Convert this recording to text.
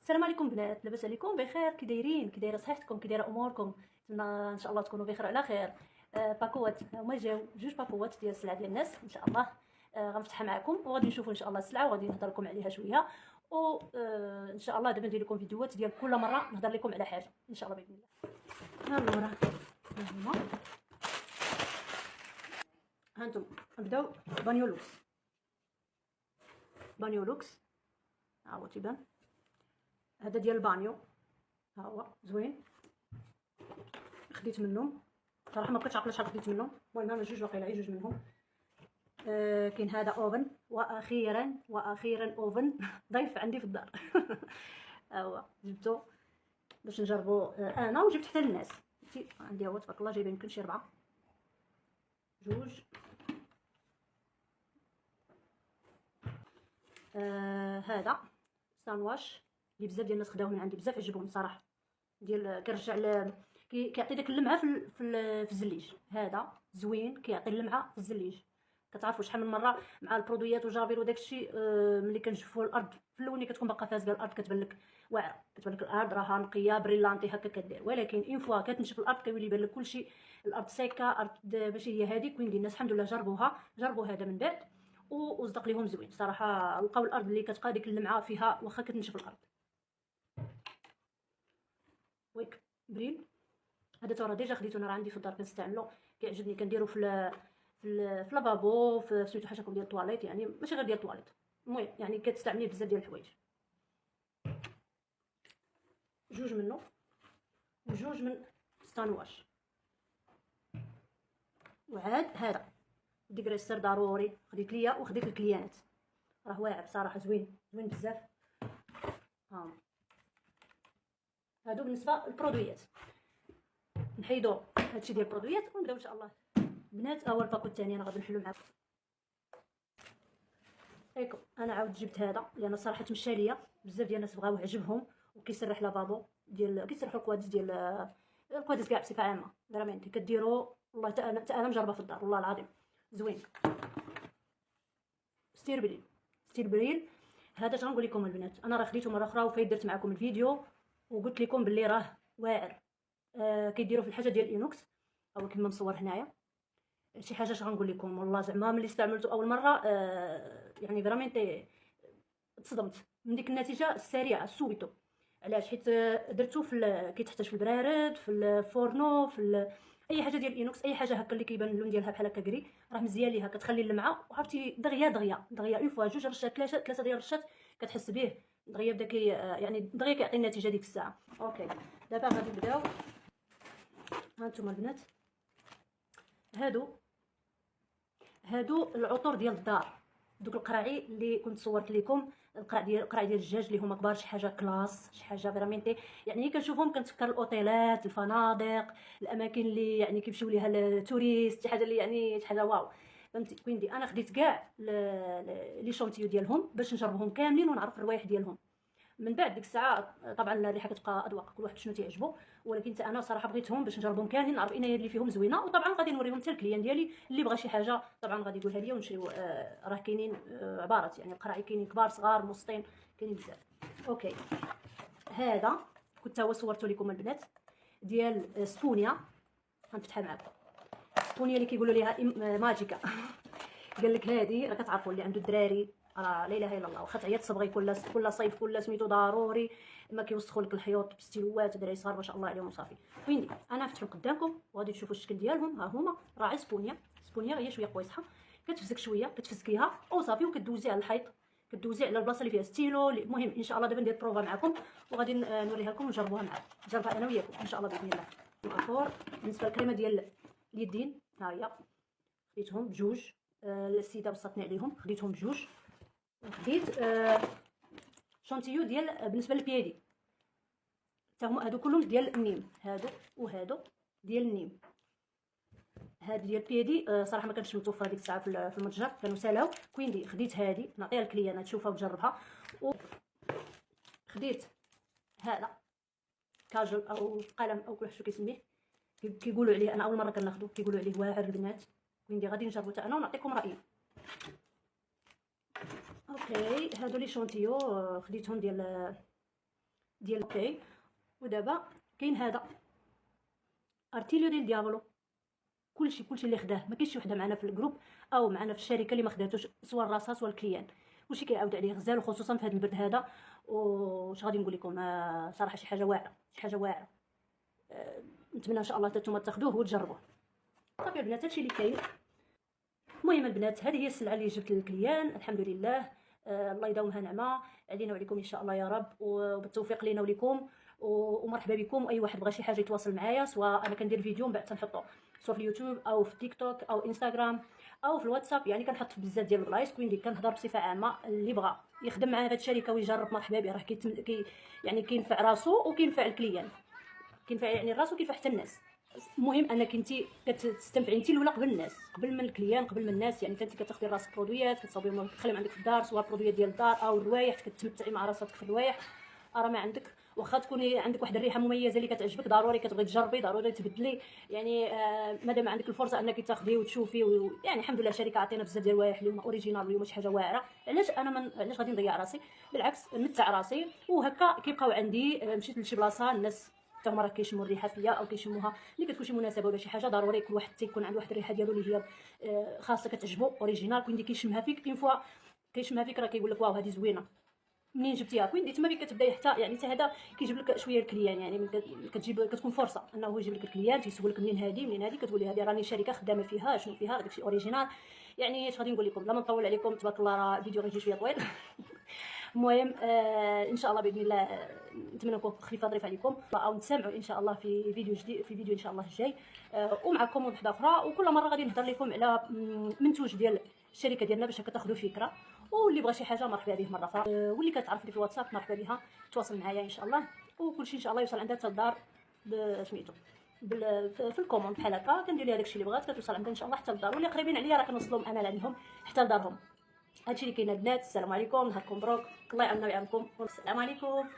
السلام عليكم بنات، لاباس عليكم؟ بخير؟ كي دايرين؟ كي دايره صحتكم؟ كي دايره اموركم؟ نتمنى ان شاء الله تكونوا بخير على خير. باكوات هما جاو جوج باكوات ديال السلعه ديال الناس ان شاء الله. غنفتحها معكم وغادي نشوفوا ان شاء الله السلعه وغادي نهضر لكم عليها شويه. و ان شاء الله دابا ندير لكم فيديوهات ديال كل مره نهضر لكم على حاجه ان شاء الله باذن الله. ها هما هانتم نبداو بانيولوكس. بانيولوكس ها هو تيبان، هذا ديال البانيو، ها هو زوين. خديت منهم صراحه ما بقيتش عاقله شحال خديت منهم، المهم هما جوج واقيلا، جوج منهم. كاين هذا اوفن، واخيرا اوفن ضيف عندي في الدار. ها هو جبته باش نجربو انا وجبت حتى للناس. عندي هو تبارك الله جايبه يمكن شي 4 جوج. هذا سانواش اللي بزاف ديال الناس خداوه من عندي، بزاف عجبهم صراحه، ديال كيرجع كيعطي داك اللمعه في الزليج. هذا زوين كيعطي اللمعه في الزليج. كتعرفوا شحال من مره مع البرودويات وجافيل وداك الشيء، ملي كنجفوا الارض في الاولني كتكون باقا فازقه الارض، كتبان لك واعره، كتبان لك الارض راها نقيه بريلانتي هكا كدير، ولكن اون فوا كتنشف الارض كيولي يبان لك كلشي الارض ساكه، ارض ماشي هي هذيك. وين الناس الحمد لله جربوا هذا من بعد وصدق ليهم زوين صراحه، لقاو الارض اللي كتبقى ديك اللمعه فيها واخا كتنشف الارض. ويك بريل هذا ترى ديجا خديته انا، راه عندي في الدار كنستعملو، كيعجبني، كنديرو في لافابو، في سميتو حاجه ديال الطواليت، يعني ماشي غير ديال الطواليت، المهم يعني كتستعمليه بزاف ديال الحوايج. جوج منه وجوج من ستانواش. وعاد هذا ديكريسر ضروري خديت ليا وخديت الكليانات، راه واعر صراحه، زوين زوين بزاف. ها هادو بالنسبه للبرودويات. نحيدو هادشي ديال البرودويات ونبداو ان شاء الله بنات. اول باكو الثاني انا غادي نحلو معاكم. هيكم انا عاود جبت هذا لان صراحه تمشى ليا، بزاف ديال الناس بغاوه عجبهم، وكيسرح لافابو ديال كيسرحوا الكوادس ديال الكوادس كاع بصفه عامه، فريمنتي كديروا والله حتى انا مجربه في الدار والله العظيم زوين. ستيربريل هذا شنو نقول لكم البنات، انا راه خديته مره اخرى وفايت درت معكم الفيديو وقلت لكم باللي راه واعر. كيديروا في الحاجه ديال الانوكس او كما مصور هنايا، شي حاجه شنو نقول لكم والله زعما ملي استعملته اول مره يعني فريمنتي تصدمت من ديك النتيجه السريعه سويتو. علاش؟ حيت درتو كيتحتاج في البرارد، في الفورنو، اي حاجه ديال الانوكس، اي حاجه هكا اللي كيبان اللون ديالها بحال هكا كري، راه مزيان ليها، كتخلي اللمعه. وعرفتي دغيا اون فوا جوج رشات ثلاثه ديال الرشات كتحس به دغيا بدا يعني دغيا كيعطي النتيجه ديك الساعه. اوكي دابا غادي نبداو. ها انتم البنات، هادو العطور ديال الدار، دوك القراعي اللي كنت صورت لكم، القراع ديال الدجاج اللي هما كبار، شي حاجه كلاس، شي حاجه فريمنتي، يعني كنشوفهم كنتفكر الاوتيلات، الفنادق، الاماكن اللي يعني كيمشيو ليها التوريست، شي حاجه اللي يعني شي حاجه واو، فهمتي؟ كويندي انا خديت كاع لي شونتيو ديالهم باش نجربهم كاملين ونعرف الروايح ديالهم. من بعد ديك الساعه طبعا الريحه كتبقى اذواق، كل واحد شنو تيعجبو، ولكن حتى انا صراحه بغيتهم باش نجربهم كاملين، نعرف ايه اللي فيهم زوينه. وطبعا غادي نوريهم حتى الكليان ديالي اللي بغى شي حاجه طبعا غادي يقولها لي ونشريو. راه كاينين عبارات، يعني القراعي كاينين كبار صغار متوسطين، كاينين بزاف. اوكي هذا كنت هو صورته لكم البنات ديال سبونيا، غنفتحها معكم. سبونيا اللي كيقولوا ليها ماجيكا. قال لك هذه راه كتعرفوا اللي عنده الدراري راه لا اله الا الله، واخا تعيط صبغي كل صيف كل سميتو ضروري، ما كيوسخوا لك الحيوط بستيلوات، دراري صغار ما شاء الله عليهم صافي. ويندي انا فتحهم قدامكم وغادي تشوفوا الشكل ديالهم. ها هما راه سبونيا هي شويه قويصه، كتفزك شويه كتفزكيها وصافي وكدوزي على الحيط، كدوزي على البلاصه اللي فيها ستيلو. المهم ان شاء الله دابا ندير بروفا معكم وغادي نوريها لكم ونجربوها معكم، نجربها انا وياكم ان شاء الله باذن الله. الاخر بالنسبه للكريمه ديال اليدين، ها هي خديتهم بجوج. السيده بسطني عليهم، خديتهم بجوج. وخديت شونتيو ديال بالنسبه للبيادي، حتى هما هادو كلهم ديال النيم، هادو ديال النيم. هاد ديال بيدي صراحه ما كانش متوفره ديك الساعه في المتجر، كانوا سالاو. كويندي خديت هادي نعطيها للكليانات تشوفها وتجربها. وخديت هذا كاجل او قلم او كل واحد شو كيسميه، كيقولوا عليه، انا اول مره كناخذو كيقولوا عليه واعر البنات. كويندي غادي نجربو حتى انا ونعطيكم رايي. اوكي هادو لي شونتيو خديتهم ديال ديال اوكي. ودابا كاين هذا ارتيليو ديال ديابلو، كلشي اللي خداه، ما كاينش شي وحده معنا في الجروب او معنا في الشركه اللي ما خداتوش، سواء راسها سواء الكليان. كلشي كيعاود عليه غزال، وخصوصا في هذا البرد هذا. واش غادي نقول لكم، صراحه شي حاجه واعره، شي حاجه واعره. نتمنى ان شاء الله حتى نتوما تاخذوه وتجربوه. صافي البنات هادشي اللي كاين. المهم البنات، هذه هي السلعه اللي جبت للكليان، الحمد لله. الله يداومها نعمه علينا وعليكم ان شاء الله يا رب، وبالتوفيق لينا وليكم. ومرحبا بكم، واي واحد بغى شي حاجه يتواصل معايا، سواء انا كندير فيديو من بعد تنحطو سواء في اليوتيوب او في تيك توك او انستغرام او في الواتساب، يعني كنحط في بزاف ديال البلايص. كوين كنهضر بصفه عامه، اللي بغى يخدم معنا هاد الشركه ويجرب مرحبا به، راه يعني كينفع راسو وكينفع الكليان، كينفع يعني الراس وكينفع حتى الناس. المهم انك انت كتستنفعي انت الاولى قبل الناس، قبل من الكليان، قبل من الناس. يعني انت كتاخدي راسك برودويات كتصاوبيهم كتخليهم عندك في الدار، سواء برودويات ديال الدار او الروايح، كتمتعي مع راسك في الروايح. راه ما عندك، واخا تكوني عندك واحد الريحه مميزه اللي كتعجبك، ضروري كتبغي تجربي، ضروري تبدلي. يعني مادام عندك الفرصه انك تاخدي وتشوفي يعني الحمد لله الشركه عطينا بزاف ديال الروايح اليوم اوريجينال، اليوم شي حاجه واعره. علاش انا علاش غادي نضيع راسي؟ بالعكس نمتع راسي، وهكا كيبقاو عندي. مشيت لشي بلاصه الناس حتى هما راه كيشموا الريحه فيا، او كيشموها ملي كتكون شي مناسبه ولا شي حاجه، ضروري كل واحد تيكون عنده واحد الريحه ديالو اللي هي خاصه كتعجبو اوريجينال. كوين كيشمها فيك اون فوا، كيشمها فيك راه كيقول لك واو هذه زوينه. منين جبتيها؟ كوين تما فين كتبداي حتى يعني حتى هذا كيجيب لك شويه الكليان. يعني كتجيب كتكون فرصه انه هو يجيب لك الكليان، تيسولك منين هذه كتقولي هذه راني شركه خدامه فيها، شنو فيها داكشي اوريجينال. يعني اش غادي نقول لكم، لا ما نطول عليكم، تبارك الله راه الفيديو غيجي شويه طويل. المهم ان شاء الله باذن الله نتمنى نكون خفيفه ظريفه عليكم، او نتسامعوا ان شاء الله في فيديو جديد، في فيديو ان شاء الله الجاي. ومعكم وحده اخرى، وكل مره غادي نهضر لكم على منتوج ديال الشركه ديالنا باش كتاخذوا فكره. واللي بغى شي حاجه مرحبا به مره اخرى، واللي كتعرفني في الواتساب مرحبا بها تواصل معايا ان شاء الله. وكلشي ان شاء الله يوصل عندها حتى الدار سميتو في الكوموند بحال هكا، كندير ليها داكشي اللي بغات كتوصل عندها ان شاء الله حتى للدار. واللي قريبين عليا راه كنوصلهم انا لعندهم حتى لدارهم. هادشي اللي كاين البنات. السلام عليكم، نهاركم مبروك، الله يعاوننا ويعاونكم، والسلام عليكم.